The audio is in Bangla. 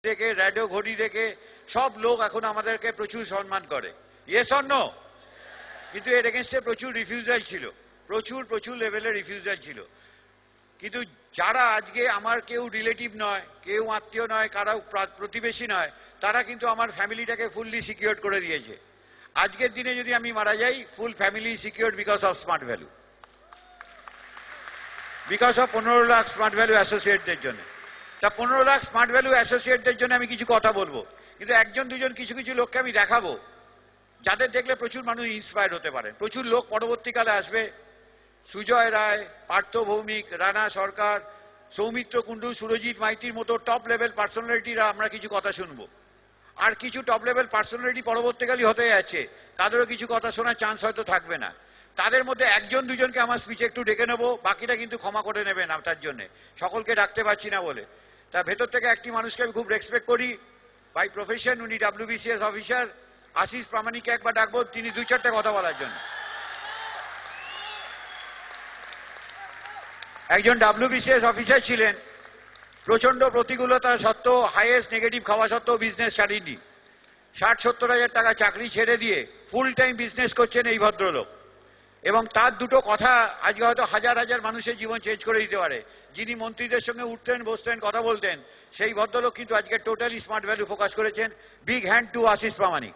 দেখে, রেডিও ঘড়ি দেখে সব লোক এখন আমাদেরকে প্রচুর সম্মান করে। Yes or no? কিন্তু এর এগেনস্টে প্রচুর রিফিউজাল ছিল, প্রচুর লেভেলের রিফিউজাল ছিল। কিন্তু যারা আজকে আমার কেউ রিলেটিভ নয়, কেউ আত্মীয় নয়, কারো প্রতিবেশী নয়, তারা কিন্তু আমার ফ্যামিলিটাকে ফুললি সিকিউর করে দিয়েছে। আজকের দিনে যদি আমি মারা যাই, full family secure because of smart value, because of 15 lakh smart value অ্যাসোসিয়েটদের জন্য। তা 15 লাখ স্মার্ট ভ্যালু অ্যাসোসিয়েটদের জন্য আমি কিছু কথা বলবো, কিন্তু একজন দুজন কিছু লোককে আমি দেখাবো যাদের দেখলে প্রচুর মানুষ ইন্সপায়ার হতে পারে। প্রচুর লোক পরবর্তীকালে আসবে, সুজয় রায়, পার্থ ভৌমিক, রানা সরকার, সৌমিত্র কুণ্ডু, সুরজিৎ মাইতির মতো টপ লেভেল পার্সোনালিটিরা আমরা কিছু কথা শুনবো। আর কিছু টপ লেভেল পার্সোনালিটি পরবর্তীকালে হতে যাচ্ছে, তাদেরও কিছু কথা শোনার চান্স হয়তো থাকবে না। তাদের মধ্যে একজন দুজনকে আমার স্পিচে একটু ডেকে নেবো, বাকিটা কিন্তু ক্ষমা করে নেবেন তার জন্য, সকলকে ডাকতে পারছি না বলে। তা ভেতর থেকে একটি মানুষকে আমি খুব রেসপেক্ট করি, বাই প্রফেশন, উনি WBCS অফিসার, আশিস প্রামাণিককে একবার ডাকবো, তিনি 2-4টে কথা বলার জন্য। একজন WBCS অফিসার ছিলেন, প্রচন্ড প্রতিকূলতা সত্ত্বেও, হাইয়েস্ট নেগেটিভ খাওয়া সত্ত্বেও বিজনেস ছাড়েননি। 60-70 হাজার টাকা চাকরি ছেড়ে দিয়ে ফুল টাইম বিজনেস করছেন এই ভদ্রলোক। এবং তার দুটো কথা আজকে হয়তো হাজার হাজার মানুষের জীবন চেঞ্জ করে দিতে পারে। যিনি মন্ত্রীদের সঙ্গে উঠতেন, বসতেন, কথা বলতেন, সেই ভদ্রলোক কিন্তু আজকে টোটালি স্মার্ট ভ্যালু ফোকাস করেছেন। Big hand to Ashish Pramanik.